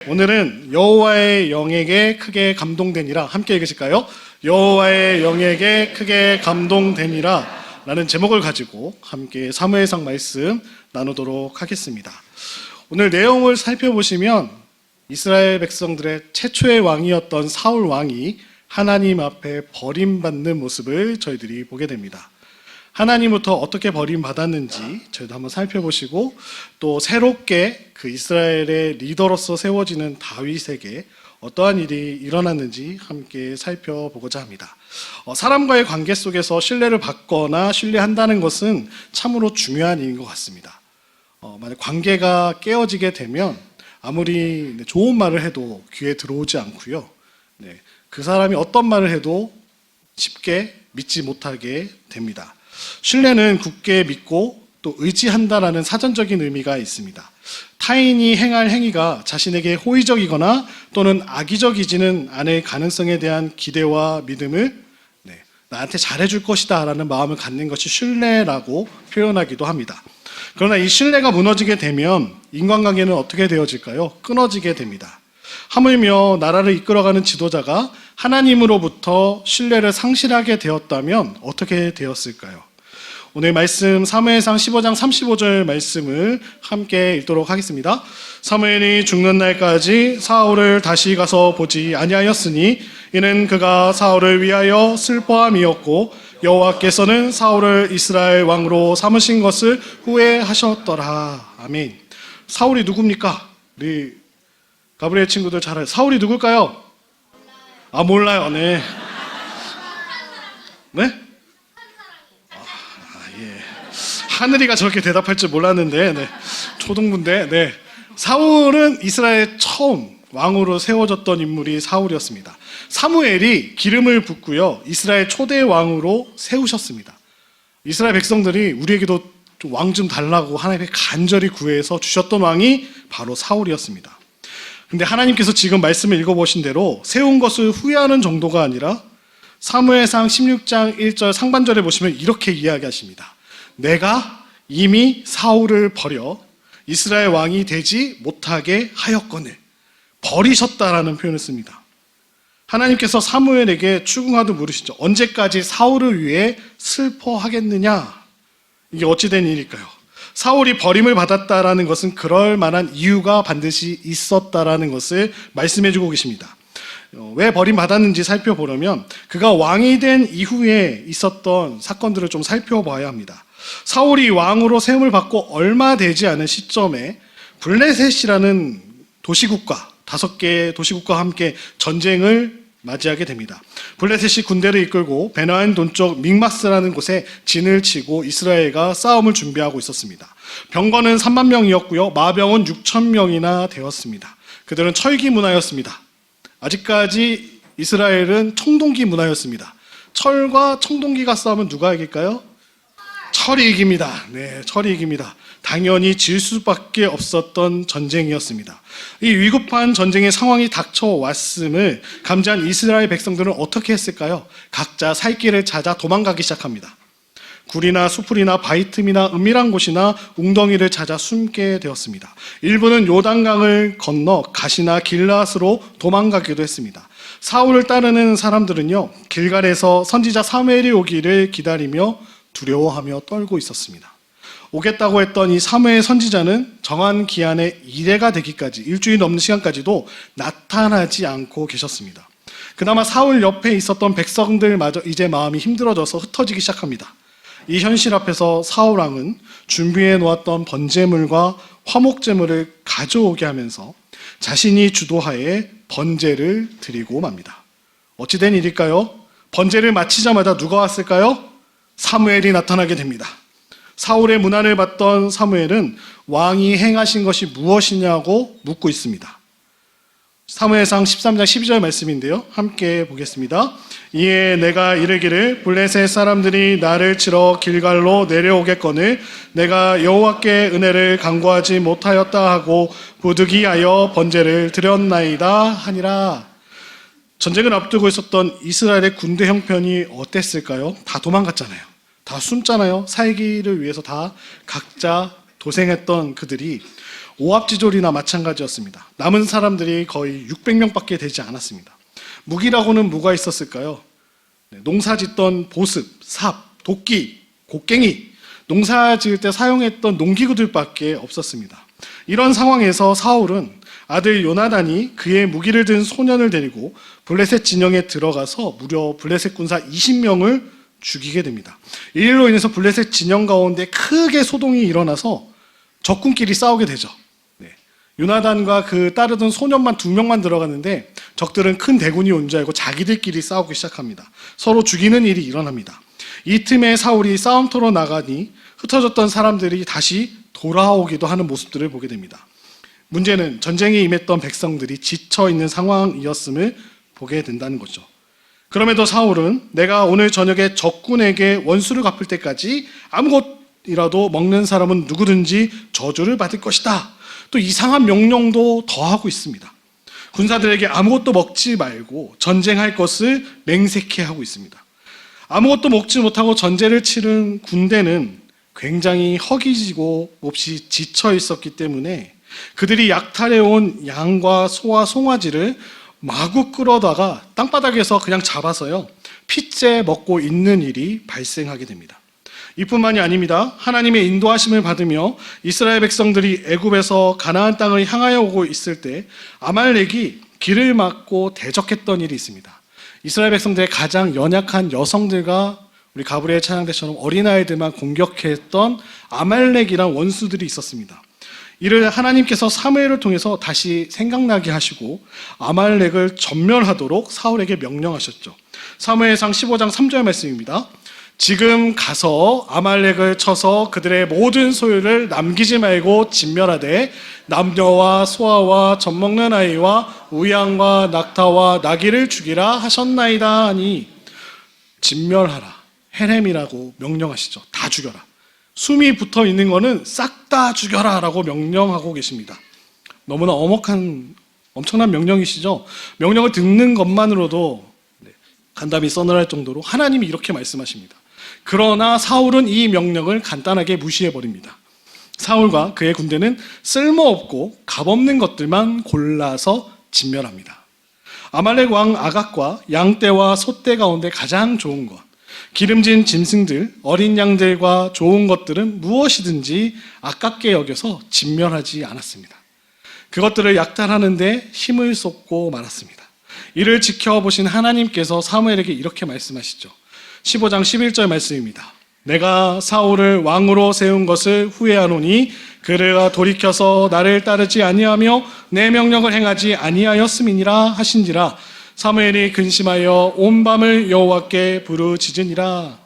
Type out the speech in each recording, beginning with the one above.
오늘은 여호와의 영에게 크게 감동되니라 함께 읽으실까요? 여호와의 영에게 크게 감동되니라 라는 제목을 가지고 함께 사무엘상 말씀 나누도록 하겠습니다. 오늘 내용을 살펴보시면 이스라엘 백성들의 최초의 왕이었던 사울 왕이 하나님 앞에 버림받는 모습을 저희들이 보게 됩니다. 하나님부터 어떻게 버림받았는지 저희도 한번 살펴보시고, 또 새롭게 그 이스라엘의 리더로서 세워지는 다윗에게 어떠한 일이 일어났는지 함께 살펴보고자 합니다. 사람과의 관계 속에서 신뢰를 받거나 신뢰한다는 것은 참으로 중요한 일인 것 같습니다. 만약 관계가 깨어지게 되면 아무리 좋은 말을 해도 귀에 들어오지 않고요. 그 사람이 어떤 말을 해도 쉽게 믿지 못하게 됩니다. 신뢰는 굳게 믿고 또 의지한다라는 사전적인 의미가 있습니다. 타인이 행할 행위가 자신에게 호의적이거나 또는 악의적이지는 않을 가능성에 대한 기대와 믿음을 나한테 잘해줄 것이다 라는 마음을 갖는 것이 신뢰라고 표현하기도 합니다. 그러나 이 신뢰가 무너지게 되면 인간관계는 어떻게 되어질까요? 끊어지게 됩니다. 하물며 나라를 이끌어가는 지도자가 하나님으로부터 신뢰를 상실하게 되었다면 어떻게 되었을까요? 오늘 말씀 사무엘상 15장 35절 말씀을 함께 읽도록 하겠습니다. 사무엘이 죽는 날까지 사울을 다시 가서 보지 아니하였으니 이는 그가 사울을 위하여 슬퍼함이었고 여호와께서는 사울을 이스라엘 왕으로 삼으신 것을 후회하셨더라. 아멘. 사울이 누굽니까? 우리 가브리엘 친구들 잘 알아요. 사울이 누굴까요? 몰라요. 네. 네? 하늘이가 저렇게 대답할 줄 몰랐는데, 초등부인데, 사울은 이스라엘 처음 왕으로 세워졌던 인물이 사울이었습니다. 사무엘이 기름을 붓고요, 이스라엘 초대 왕으로 세우셨습니다. 이스라엘 백성들이 우리에게도 왕 좀 달라고 하나님께 간절히 구해서 주셨던 왕이 바로 사울이었습니다. 근데 하나님께서 지금 말씀을 읽어보신 대로 세운 것을 후회하는 정도가 아니라 사무엘상 16장 1절 상반절에 보시면 이렇게 이야기하십니다. 내가 이미 사울을 버려 이스라엘 왕이 되지 못하게 하였거늘. 버리셨다라는 표현을 씁니다. 하나님께서 사무엘에게 추궁하듯 물으시죠. 언제까지 사울을 위해 슬퍼하겠느냐? 이게 어찌된 일일까요? 사울이 버림을 받았다라는 것은 그럴 만한 이유가 반드시 있었다라는 것을 말씀해주고 계십니다. 왜 버림받았는지 살펴보려면 그가 왕이 된 이후에 있었던 사건들을 좀 살펴봐야 합니다. 사울이 왕으로 세움을 받고 얼마 되지 않은 시점에 블레셋이라는 도시국가, 5개의 도시국가와 함께 전쟁을 맞이하게 됩니다. 블레셋이 군대를 이끌고 베나안 동쪽 믹마스라는 곳에 진을 치고 이스라엘과 싸움을 준비하고 있었습니다. 병거는 3만 명이었고요, 마병은 6천 명이나 되었습니다. 그들은 철기 문화였습니다. 아직까지 이스라엘은 청동기 문화였습니다. 철과 청동기가 싸우면 누가 이길까요? 철이 이깁니다. 철이 이깁니다. 당연히 질 수밖에 없었던 전쟁이었습니다. 이 위급한 전쟁의 상황이 닥쳐왔음을 감지한 이스라엘 백성들은 어떻게 했을까요? 각자 살 길을 찾아 도망가기 시작합니다. 굴이나 수풀이나 바위 틈이나 은밀한 곳이나 웅덩이를 찾아 숨게 되었습니다. 일부는 요단강을 건너 가시나 길앗으로 도망가기도 했습니다. 사울을 따르는 사람들은요, 길갈에서 선지자 사무엘이 오기를 기다리며 두려워하며 떨고 있었습니다. 오겠다고 했던 이 사무엘 선지자는 정한 기한에 이래가 되기까지 일주일 넘는 시간까지도 나타나지 않고 계셨습니다. 그나마 사울 옆에 있었던 백성들마저 이제 마음이 힘들어져서 흩어지기 시작합니다. 이 현실 앞에서 사울 왕은 준비해 놓았던 번제물과 화목제물을 가져오게 하면서 자신이 주도하에 번제를 드리고 맙니다. 어찌된 일일까요? 번제를 마치자마자 누가 왔을까요? 사무엘이 나타나게 됩니다. 사울의 문안을 받던 사무엘은 왕이 행하신 것이 무엇이냐고 묻고 있습니다. 사무엘상 13장 12절 말씀인데요, 함께 보겠습니다. 이에 내가 이르기를 블레셋 사람들이 나를 치러 길갈로 내려오겠거늘 내가 여호와께 은혜를 간구하지 못하였다 하고 부득이하여 번제를 드렸나이다 하니라. 전쟁을 앞두고 있었던 이스라엘의 군대 형편이 어땠을까요? 다 도망갔잖아요. 다 숨잖아요. 살기를 위해서 다 각자 도생했던 그들이 오합지졸이나 마찬가지였습니다. 남은 사람들이 거의 600명밖에 되지 않았습니다. 무기라고는 뭐가 있었을까요? 농사 짓던 보습, 삽, 도끼, 곡괭이, 농사 지을 때 사용했던 농기구들밖에 없었습니다. 이런 상황에서 사울은 아들 요나단이 그의 무기를 든 소년을 데리고 블레셋 진영에 들어가서 무려 블레셋 군사 20명을 죽이게 됩니다. 이 일로 인해서 블레셋 진영 가운데 크게 소동이 일어나서 적군끼리 싸우게 되죠. 요나단과 그 따르던 소년만 2명만 들어갔는데 적들은 큰 대군이 온 줄 알고 자기들끼리 싸우기 시작합니다. 서로 죽이는 일이 일어납니다. 이 틈에 사울이 싸움터로 나가니 흩어졌던 사람들이 다시 돌아오기도 하는 모습들을 보게 됩니다. 문제는 전쟁에 임했던 백성들이 지쳐있는 상황이었음을 보게 된다는 거죠. 그럼에도 사울은 내가 오늘 저녁에 적군에게 원수를 갚을 때까지 아무것이라도 먹는 사람은 누구든지 저주를 받을 것이다. 또 이상한 명령도 더하고 있습니다. 군사들에게 아무것도 먹지 말고 전쟁할 것을 맹세케 하고 있습니다. 아무것도 먹지 못하고 전쟁을 치른 군대는 굉장히 허기지고 몹시 지쳐 있었기 때문에 그들이 약탈해온 양과 소와 송아지를 마구 끌어다가 땅바닥에서 그냥 잡아서요 핏째 먹고 있는 일이 발생하게 됩니다. 이뿐만이 아닙니다. 하나님의 인도하심을 받으며 이스라엘 백성들이 애굽에서 가나안 땅을 향하여 오고 있을 때 아말렉이 길을 막고 대적했던 일이 있습니다. 이스라엘 백성들의 가장 연약한 여성들과 우리 가브리엘 찬양대처럼 어린아이들만 공격했던 아말렉이란 원수들이 있었습니다. 이를 하나님께서 사무엘을 통해서 다시 생각나게 하시고 아말렉을 전멸하도록 사울에게 명령하셨죠. 사무엘상 15장 3절 말씀입니다. 지금 가서 아말렉을 쳐서 그들의 모든 소유를 남기지 말고 진멸하되 남녀와 소아와 젖먹는 아이와 우양과 낙타와 나귀를 죽이라 하셨나이다 하니 진멸하라 헤렘이라고 명령하시죠. 다 죽여라. 숨이 붙어 있는 거는 싹 다 죽여라 라고 명령하고 계십니다. 너무나 엄청난 명령이시죠. 명령을 듣는 것만으로도 간담이 서늘할 정도로 하나님이 이렇게 말씀하십니다. 그러나 사울은 이 명령을 간단하게 무시해버립니다. 사울과 그의 군대는 쓸모없고 값없는 것들만 골라서 진멸합니다. 아말렉 왕 아각과 양떼와 소떼 가운데 가장 좋은 것, 기름진 짐승들, 어린 양들과 좋은 것들은 무엇이든지 아깝게 여겨서 진멸하지 않았습니다. 그것들을 약탈하는데 힘을 쏟고 말았습니다. 이를 지켜보신 하나님께서 사무엘에게 이렇게 말씀하시죠. 15장 11절 말씀입니다. 내가 사울을 왕으로 세운 것을 후회하노니 그가 돌이켜서 나를 따르지 아니하며 내 명령을 행하지 아니하였음이니라 하신지라. 사무엘이 근심하여 온 밤을 여호와께 부르짖으니라.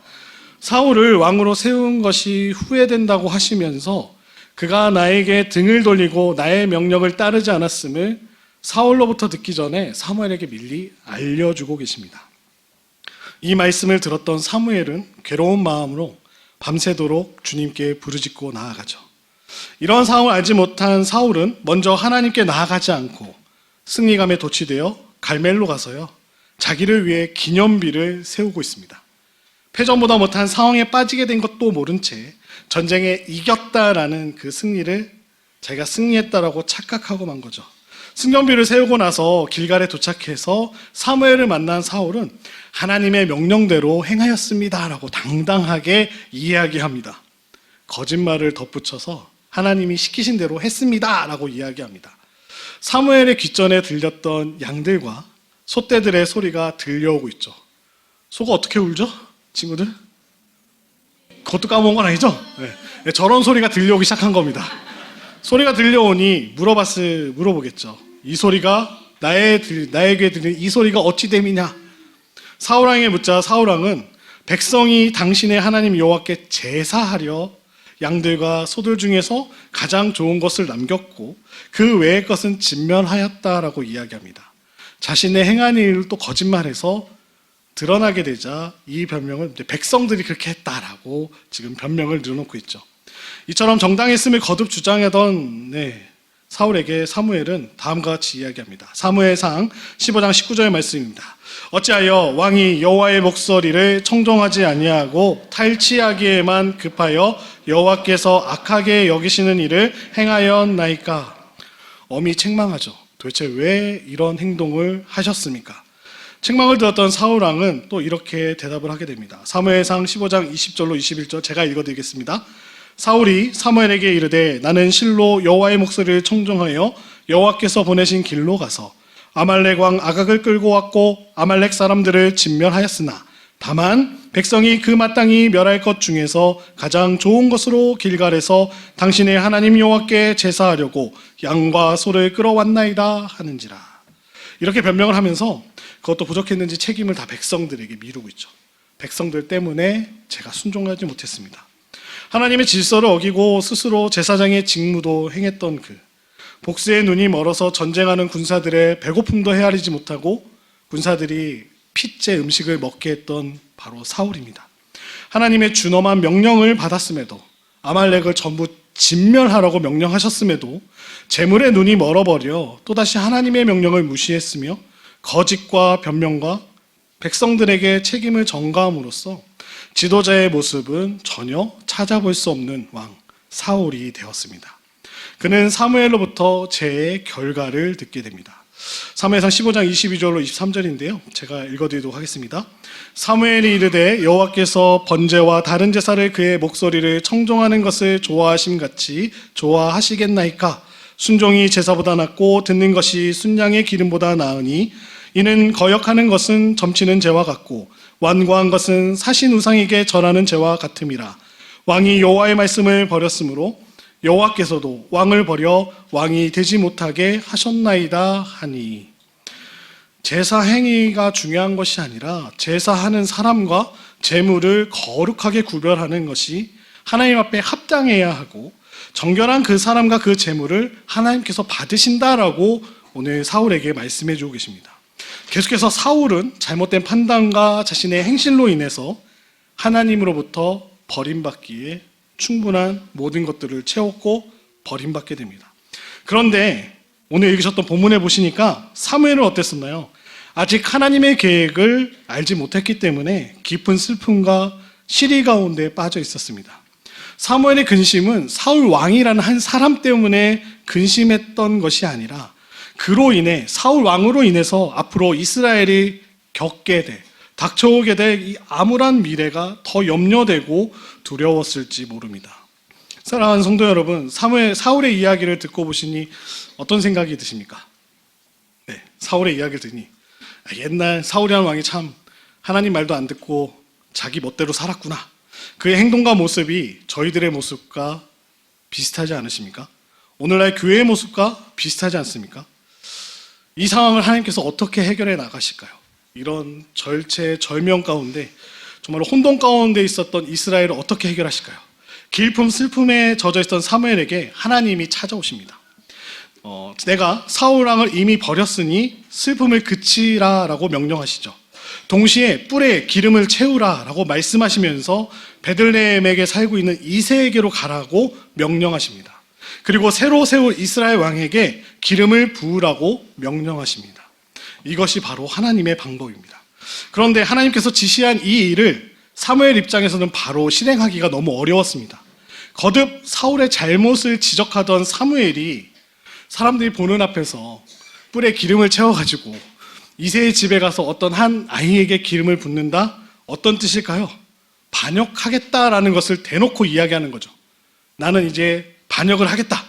사울을 왕으로 세운 것이 후회된다고 하시면서 그가 나에게 등을 돌리고 나의 명령을 따르지 않았음을 사울로부터 듣기 전에 사무엘에게 미리 알려주고 계십니다. 이 말씀을 들었던 사무엘은 괴로운 마음으로 밤새도록 주님께 부르짖고 나아가죠. 이런 상황을 알지 못한 사울은 먼저 하나님께 나아가지 않고 승리감에 도취되어 갈멜로 가서요 자기를 위해 기념비를 세우고 있습니다. 패전보다 못한 상황에 빠지게 된 것도 모른 채 전쟁에 이겼다라는 그 승리를 자기가 승리했다라고 착각하고 만 거죠. 승전비를 세우고 나서 길갈에 도착해서 사무엘을 만난 사울은 하나님의 명령대로 행하였습니다라고 당당하게 이야기합니다. 거짓말을 덧붙여서 하나님이 시키신 대로 했습니다라고 이야기합니다. 사무엘의 귓전에 들렸던 양들과 소떼들의 소리가 들려오고 있죠. 소가 어떻게 울죠? 친구들? 그것도 까먹은 건 아니죠? 네. 저런 소리가 들려오기 시작한 겁니다. 소리가 들려오니 물어보겠죠. 이 소리가 나에게 들리는 이 소리가 어찌 됨이냐? 사울왕에게 묻자 사울왕은 백성이 당신의 하나님 여호와께 제사하려 양들과 소들 중에서 가장 좋은 것을 남겼고 그 외의 것은 진멸하였다라고 이야기합니다. 자신의 행한 일을 또 거짓말해서 드러나게 되자 이 변명을 백성들이 그렇게 했다라고 지금 변명을 늘어놓고 있죠. 이처럼 정당했음을 거듭 주장하던 사울에게 사무엘은 다음과 같이 이야기합니다. 사무엘상 15장 19절의 말씀입니다. 어찌하여 왕이 여호와의 목소리를 청종하지 아니하고 탈취하기에만 급하여 여호와께서 악하게 여기시는 일을 행하였나이까. 엄히 책망하죠. 도대체 왜 이런 행동을 하셨습니까? 책망을 들었던 사울왕은 또 이렇게 대답을 하게 됩니다. 사무엘상 15장 20절로 21절 제가 읽어드리겠습니다. 사울이 사무엘에게 이르되 나는 실로 여호와의 목소리를 청종하여 여호와께서 보내신 길로 가서 아말렉 왕 아각을 끌고 왔고 아말렉 사람들을 진멸하였으나 다만 백성이 그 마땅히 멸할 것 중에서 가장 좋은 것으로 길갈에서 당신의 하나님 여호와께 제사하려고 양과 소를 끌어왔나이다 하는지라. 이렇게 변명을 하면서 그것도 부족했는지 책임을 다 백성들에게 미루고 있죠. 백성들 때문에 제가 순종하지 못했습니다. 하나님의 질서를 어기고 스스로 제사장의 직무도 행했던 복수의 눈이 멀어서 전쟁하는 군사들의 배고픔도 헤아리지 못하고 군사들이 핏째 음식을 먹게 했던 바로 사울입니다. 하나님의 준엄한 명령을 받았음에도 아말렉을 전부 진멸하라고 명령하셨음에도 재물의 눈이 멀어버려 또다시 하나님의 명령을 무시했으며 거짓과 변명과 백성들에게 책임을 전가함으로써 지도자의 모습은 전혀 찾아볼 수 없는 왕 사울이 되었습니다. 그는 사무엘로부터 죄의 결과를 듣게 됩니다. 사무엘상 15장 22절로 23절인데요. 제가 읽어드리도록 하겠습니다. 사무엘이 이르되 여호와께서 번제와 다른 제사를 그의 목소리를 청종하는 것을 좋아하심같이 좋아하시겠나이까. 순종이 제사보다 낫고 듣는 것이 순양의 기름보다 나으니 이는 거역하는 것은 점치는 죄와 같고 완고한 것은 사신 우상에게 절하는 죄와 같음이라. 왕이 여호와의 말씀을 버렸으므로 여호와께서도 왕을 버려 왕이 되지 못하게 하셨나이다 하니. 제사 행위가 중요한 것이 아니라 제사하는 사람과 제물을 거룩하게 구별하는 것이 하나님 앞에 합당해야 하고 정결한 그 사람과 그 제물을 하나님께서 받으신다라고 오늘 사울에게 말씀해 주고 계십니다. 계속해서 사울은 잘못된 판단과 자신의 행실로 인해서 하나님으로부터 버림받기에 충분한 모든 것들을 채웠고 버림받게 됩니다. 그런데 오늘 읽으셨던 본문에 보시니까 사무엘은 어땠었나요? 아직 하나님의 계획을 알지 못했기 때문에 깊은 슬픔과 시리 가운데 빠져 있었습니다. 사무엘의 근심은 사울 왕이라는 한 사람 때문에 근심했던 것이 아니라 그로 인해 사울 왕으로 인해서 앞으로 이스라엘이 닥쳐오게 될 이 암울한 미래가 더 염려되고 두려웠을지 모릅니다. 사랑하는 성도 여러분, 사울의 이야기를 듣고 보시니 어떤 생각이 드십니까? 네, 사울의 이야기를 듣니 옛날 사울이라는 왕이 참 하나님 말도 안 듣고 자기 멋대로 살았구나. 그의 행동과 모습이 저희들의 모습과 비슷하지 않으십니까? 오늘날 교회의 모습과 비슷하지 않습니까? 이 상황을 하나님께서 어떻게 해결해 나가실까요? 이런 절체절명 가운데 정말 혼돈 가운데 있었던 이스라엘을 어떻게 해결하실까요? 길품 슬픔에 젖어 있던 사무엘에게 하나님이 찾아오십니다. 내가 사울 왕을 이미 버렸으니 슬픔을 그치라라고 명령하시죠. 동시에 뿔에 기름을 채우라라고 말씀하시면서 베들레헴에게 살고 있는 이새에게로 가라고 명령하십니다. 그리고 새로 세울 이스라엘 왕에게 기름을 부으라고 명령하십니다. 이것이 바로 하나님의 방법입니다. 그런데 하나님께서 지시한 이 일을 사무엘 입장에서는 바로 실행하기가 너무 어려웠습니다. 거듭 사울의 잘못을 지적하던 사무엘이 사람들이 보는 앞에서 뿔에 기름을 채워가지고 이새의 집에 가서 어떤 한 아이에게 기름을 붓는다? 어떤 뜻일까요? 반역하겠다라는 것을 대놓고 이야기하는 거죠. 나는 이제 반역을 하겠다.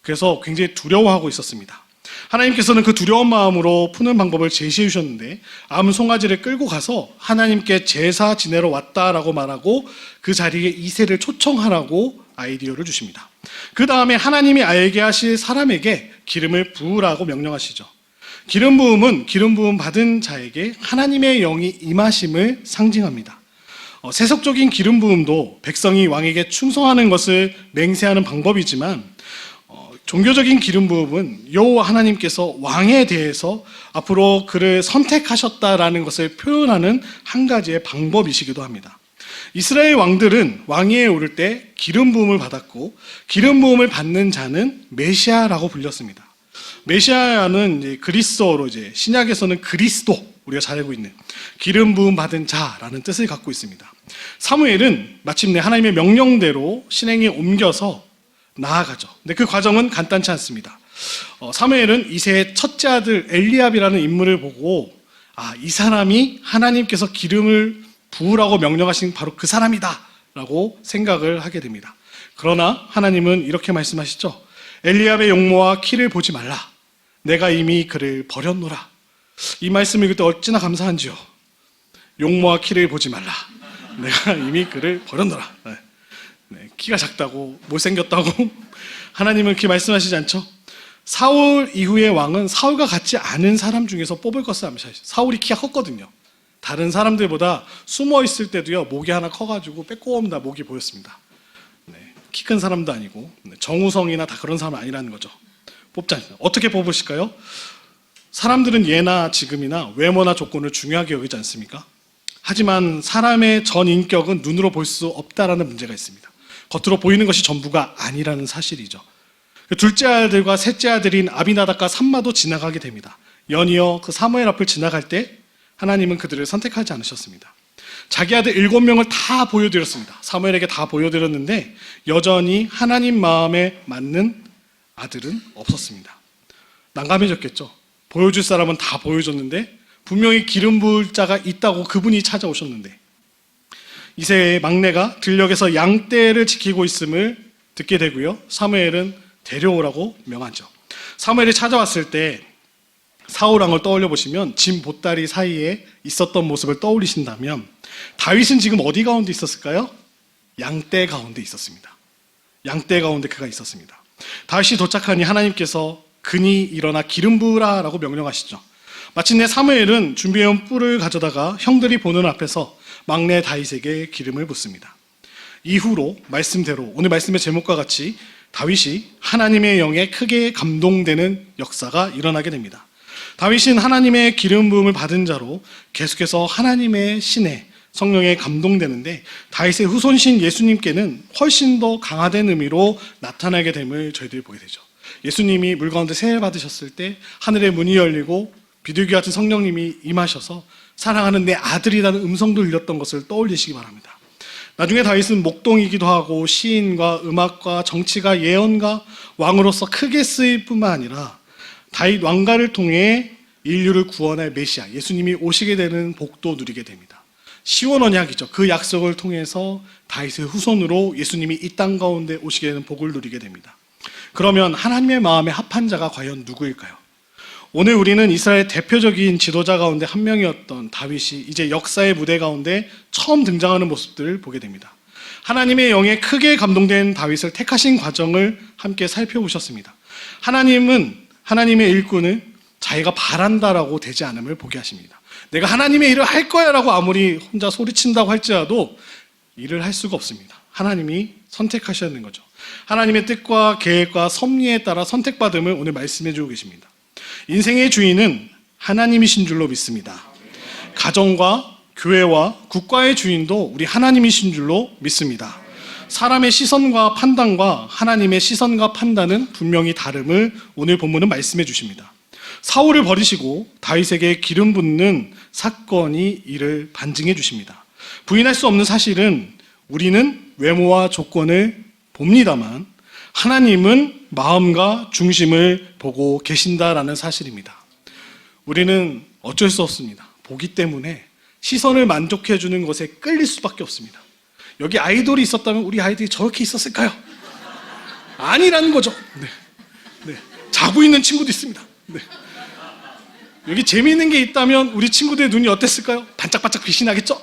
그래서 굉장히 두려워하고 있었습니다. 하나님께서는 그 두려운 마음으로 푸는 방법을 제시해 주셨는데 암 송아지를 끌고 가서 하나님께 제사 지내러 왔다라고 말하고 그 자리에 이새를 초청하라고 아이디어를 주십니다. 그 다음에 하나님이 알게 하실 사람에게 기름을 부으라고 명령하시죠. 기름 부음은 기름 부음 받은 자에게 하나님의 영이 임하심을 상징합니다. 세속적인 기름 부음도 백성이 왕에게 충성하는 것을 맹세하는 방법이지만 종교적인 기름 부음은 여호와 하나님께서 왕에 대해서 앞으로 그를 선택하셨다라는 것을 표현하는 한 가지의 방법이시기도 합니다. 이스라엘 왕들은 왕위에 오를 때 기름 부음을 받았고 기름 부음을 받는 자는 메시아라고 불렸습니다. 메시아는 이제 그리스어로 이제 신약에서는 그리스도, 우리가 잘 알고 있는 기름 부음 받은 자라는 뜻을 갖고 있습니다. 사무엘은 마침내 하나님의 명령대로 실행에 옮겨서 나아가죠. 근데 그 과정은 간단치 않습니다. 사무엘은 이새의 첫째 아들 엘리압이라는 인물을 보고 이 사람이 하나님께서 기름을 부으라고 명령하신 바로 그 사람이다 라고 생각을 하게 됩니다. 그러나 하나님은 이렇게 말씀하시죠. 엘리압의 용모와 키를 보지 말라. 내가 이미 그를 버렸노라. 이 말씀을 그때 어찌나 감사한지요. 용모와 키를 보지 말라. 내가 이미 그를 버렸노라. 키가 작다고 못생겼다고 하나님은 그렇게 말씀하시지 않죠. 사울 이후의 왕은 사울과 같지 않은 사람 중에서 뽑을 것을 암시하시죠. 사울이 키가 컸거든요. 다른 사람들보다 숨어 있을 때도요, 목이 하나 커가지고 빼꼼 다 목이 보였습니다. 키 큰 사람도 아니고 정우성이나 다 그런 사람은 아니라는 거죠. 뽑지 않습니다. 어떻게 뽑으실까요? 사람들은 예나 지금이나 외모나 조건을 중요하게 여기지 않습니까? 하지만 사람의 전 인격은 눈으로 볼 수 없다라는 문제가 있습니다. 겉으로 보이는 것이 전부가 아니라는 사실이죠. 둘째 아들과 셋째 아들인 아비나답과 삼마도 지나가게 됩니다. 연이어 그 사무엘 앞을 지나갈 때 하나님은 그들을 선택하지 않으셨습니다. 자기 아들 7명을 다 보여드렸습니다. 사무엘에게 다 보여드렸는데 여전히 하나님 마음에 맞는 아들은 없었습니다. 난감해졌겠죠. 보여줄 사람은 다 보여줬는데 분명히 기름 부을 자가 있다고 그분이 찾아오셨는데 이새의 막내가 들녘에서 양떼를 지키고 있음을 듣게 되고요. 사무엘은 데려오라고 명하죠. 사무엘이 찾아왔을 때 사울 왕을 떠올려 보시면 짐 보따리 사이에 있었던 모습을 떠올리신다면 다윗은 지금 어디 가운데 있었을까요? 양떼 가운데 있었습니다. 양떼 가운데 그가 있었습니다. 다윗이 도착하니 하나님께서 그니 일어나 기름 부으라 라고 명령하시죠. 마침내 사무엘은 준비해온 뿔을 가져다가 형들이 보는 앞에서 막내 다윗에게 기름을 붓습니다. 이후로 말씀대로 오늘 말씀의 제목과 같이 다윗이 하나님의 영에 크게 감동되는 역사가 일어나게 됩니다. 다윗은 하나님의 기름 부음을 받은 자로 계속해서 하나님의 신에 성령에 감동되는데 다윗의 후손신 예수님께는 훨씬 더 강화된 의미로 나타나게 됨을 저희들이 보게 되죠. 예수님이 물 가운데 세례 받으셨을 때 하늘의 문이 열리고 비둘기 같은 성령님이 임하셔서 사랑하는 내 아들이라는 음성도 들렸던 것을 떠올리시기 바랍니다. 나중에 다윗은 목동이기도 하고 시인과 음악과 정치가 예언가 왕으로서 크게 쓰일 뿐만 아니라 다윗 왕가를 통해 인류를 구원할 메시아 예수님이 오시게 되는 복도 누리게 됩니다. 시온 언약이죠. 그 약속을 통해서 다윗의 후손으로 예수님이 이 땅 가운데 오시게 되는 복을 누리게 됩니다. 그러면 하나님의 마음에 합한 자가 과연 누구일까요? 오늘 우리는 이스라엘 대표적인 지도자 가운데 한 명이었던 다윗이 이제 역사의 무대 가운데 처음 등장하는 모습들을 보게 됩니다. 하나님의 영에 크게 감동된 다윗을 택하신 과정을 함께 살펴보셨습니다. 하나님은 하나님의 일꾼을 자기가 바란다라고 되지 않음을 보게 하십니다. 내가 하나님의 일을 할 거야 라고 아무리 혼자 소리친다고 할지라도 일을 할 수가 없습니다. 하나님이 선택하셨는 거죠. 하나님의 뜻과 계획과 섭리에 따라 선택받음을 오늘 말씀해 주고 계십니다. 인생의 주인은 하나님이신 줄로 믿습니다. 가정과 교회와 국가의 주인도 우리 하나님이신 줄로 믿습니다. 사람의 시선과 판단과 하나님의 시선과 판단은 분명히 다름을 오늘 본문은 말씀해 주십니다. 사울을 버리시고 다윗에게 기름 붓는 사건이 이를 반증해 주십니다. 부인할 수 없는 사실은 우리는 외모와 조건을 봅니다만 하나님은 마음과 중심을 보고 계신다라는 사실입니다. 우리는 어쩔 수 없습니다. 보기 때문에 시선을 만족해 주는 것에 끌릴 수밖에 없습니다. 여기 아이돌이 있었다면 우리 아이들이 저렇게 있었을까요? 아니라는 거죠. 네. 자고 있는 친구도 있습니다. 네. 여기 재미있는 게 있다면 우리 친구들의 눈이 어땠을까요? 반짝반짝 빛이 나겠죠?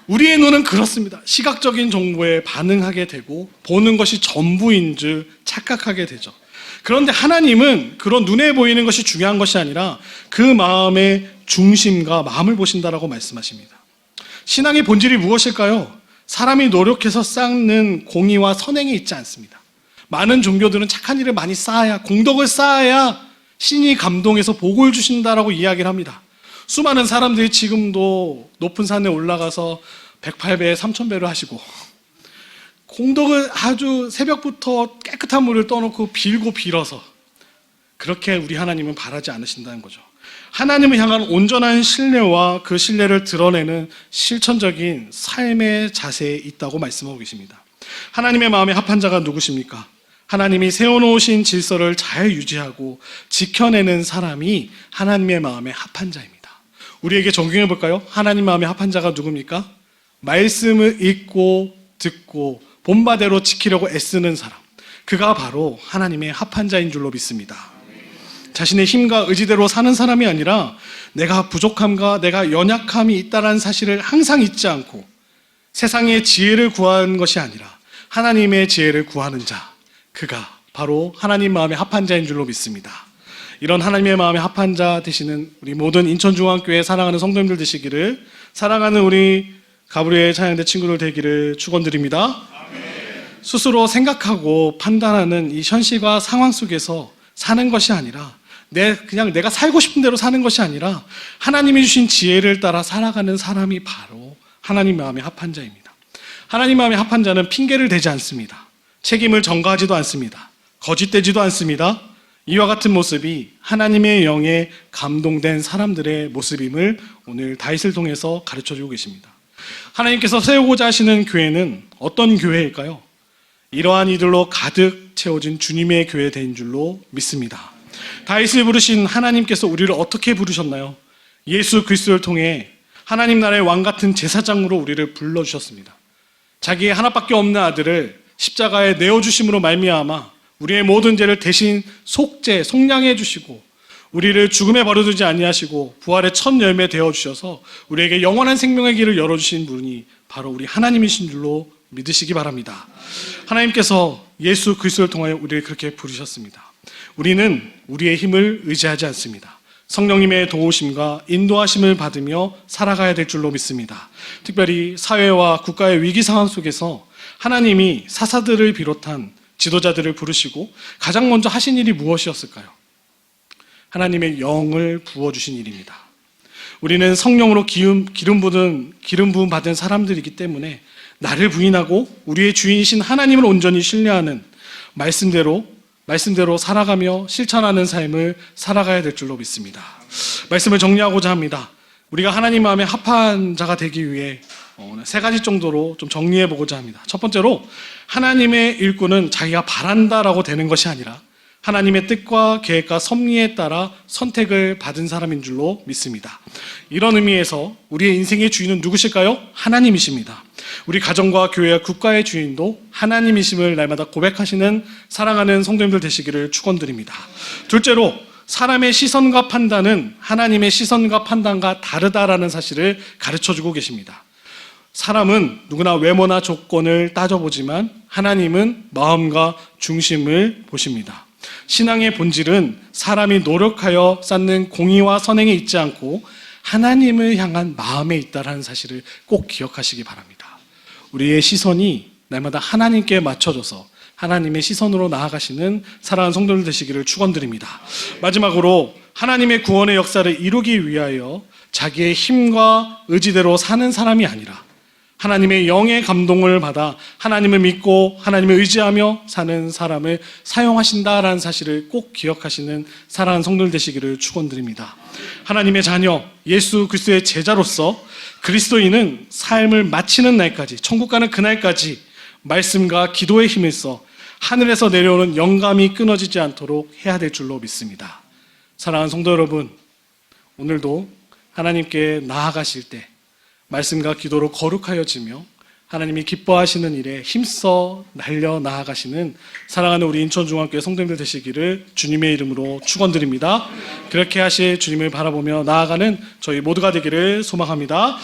우리의 눈은 그렇습니다. 시각적인 정보에 반응하게 되고 보는 것이 전부인 줄 착각하게 되죠. 그런데 하나님은 그런 눈에 보이는 것이 중요한 것이 아니라 그 마음의 중심과 마음을 보신다라고 말씀하십니다. 신앙의 본질이 무엇일까요? 사람이 노력해서 쌓는 공의와 선행이 있지 않습니다. 많은 종교들은 착한 일을 많이 쌓아야, 공덕을 쌓아야 신이 감동해서 복을 주신다라고 이야기를 합니다. 수많은 사람들이 지금도 높은 산에 올라가서 108배, 3000배로 하시고 공덕을 아주 새벽부터 깨끗한 물을 떠놓고 빌고 빌어서 그렇게 우리 하나님은 바라지 않으신다는 거죠. 하나님을 향한 온전한 신뢰와 그 신뢰를 드러내는 실천적인 삶의 자세에 있다고 말씀하고 계십니다. 하나님의 마음에 합한 자가 누구십니까? 하나님이 세워놓으신 질서를 잘 유지하고 지켜내는 사람이 하나님의 마음에 합한 자입니다. 우리에게 적용해 볼까요? 하나님 마음에 합한 자가 누굽니까? 말씀을 읽고 듣고 본바대로 지키려고 애쓰는 사람, 그가 바로 하나님의 합한 자인 줄로 믿습니다. 자신의 힘과 의지대로 사는 사람이 아니라 내가 부족함과 내가 연약함이 있다는 사실을 항상 잊지 않고 세상의 지혜를 구하는 것이 아니라 하나님의 지혜를 구하는 자, 그가 바로 하나님 마음에 합한 자인 줄로 믿습니다. 이런 하나님의 마음에 합한 자 되시는 우리 모든 인천중앙교회 사랑하는 성도님들 되시기를, 사랑하는 우리 가브리엘 찬양대 친구들 되기를 축원드립니다. 스스로 생각하고 판단하는 이 현실과 상황 속에서 사는 것이 아니라 그냥 내가 살고 싶은 대로 사는 것이 아니라 하나님이 주신 지혜를 따라 살아가는 사람이 바로 하나님 마음에 합한 자입니다. 하나님 마음에 합한 자는 핑계를 대지 않습니다. 책임을 전가하지도 않습니다. 거짓되지도 않습니다. 이와 같은 모습이 하나님의 영에 감동된 사람들의 모습임을 오늘 다윗을 통해서 가르쳐주고 계십니다. 하나님께서 세우고자 하시는 교회는 어떤 교회일까요? 이러한 이들로 가득 채워진 주님의 교회 된 줄로 믿습니다. 다윗을 부르신 하나님께서 우리를 어떻게 부르셨나요? 예수 그리스도를 통해 하나님 나라의 왕 같은 제사장으로 우리를 불러주셨습니다. 자기의 하나밖에 없는 아들을 십자가에 내어주심으로 말미암아 우리의 모든 죄를 대신 속량해 주시고 우리를 죽음에 버려두지 아니하시고 부활의 첫 열매 되어주셔서 우리에게 영원한 생명의 길을 열어주신 분이 바로 우리 하나님이신 줄로 믿으시기 바랍니다. 하나님께서 예수 그리스도를 통하여 우리를 그렇게 부르셨습니다. 우리는 우리의 힘을 의지하지 않습니다. 성령님의 도우심과 인도하심을 받으며 살아가야 될 줄로 믿습니다. 특별히 사회와 국가의 위기 상황 속에서 하나님이 사사들을 비롯한 지도자들을 부르시고 가장 먼저 하신 일이 무엇이었을까요? 하나님의 영을 부어주신 일입니다. 우리는 성령으로 기름 부음 받은 사람들이기 때문에 나를 부인하고 우리의 주인이신 하나님을 온전히 신뢰하는 말씀대로 살아가며 실천하는 삶을 살아가야 될 줄로 믿습니다. 말씀을 정리하고자 합니다. 우리가 하나님 마음에 합한 자가 되기 위해 세 가지 정도로 좀 정리해 보고자 합니다. 첫 번째로, 하나님의 일꾼은 자기가 바란다라고 되는 것이 아니라 하나님의 뜻과 계획과 섭리에 따라 선택을 받은 사람인 줄로 믿습니다. 이런 의미에서 우리의 인생의 주인은 누구실까요? 하나님이십니다. 우리 가정과 교회와 국가의 주인도 하나님이심을 날마다 고백하시는 사랑하는 성도님들 되시기를 축원드립니다. 둘째로, 사람의 시선과 판단은 하나님의 시선과 판단과 다르다라는 사실을 가르쳐주고 계십니다. 사람은 누구나 외모나 조건을 따져보지만 하나님은 마음과 중심을 보십니다. 신앙의 본질은 사람이 노력하여 쌓는 공의와 선행에 있지 않고 하나님을 향한 마음에 있다는 사실을 꼭 기억하시기 바랍니다. 우리의 시선이 날마다 하나님께 맞춰져서 하나님의 시선으로 나아가시는 사랑하는 성도들 되시기를 축원드립니다. 마지막으로, 하나님의 구원의 역사를 이루기 위하여 자기의 힘과 의지대로 사는 사람이 아니라 하나님의 영의 감동을 받아 하나님을 믿고 하나님을 의지하며 사는 사람을 사용하신다라는 사실을 꼭 기억하시는 사랑하는 성도들 되시기를 축원드립니다. 하나님의 자녀, 예수 그리스도의 제자로서 그리스도인은 삶을 마치는 날까지, 천국 가는 그날까지 말씀과 기도의 힘을 써 하늘에서 내려오는 영감이 끊어지지 않도록 해야 될 줄로 믿습니다. 사랑하는 성도 여러분, 오늘도 하나님께 나아가실 때 말씀과 기도로 거룩하여지며 하나님이 기뻐하시는 일에 힘써 날려 나아가시는 사랑하는 우리 인천중앙교회 성도님들 되시기를 주님의 이름으로 축원드립니다. 그렇게 하실 주님을 바라보며 나아가는 저희 모두가 되기를 소망합니다.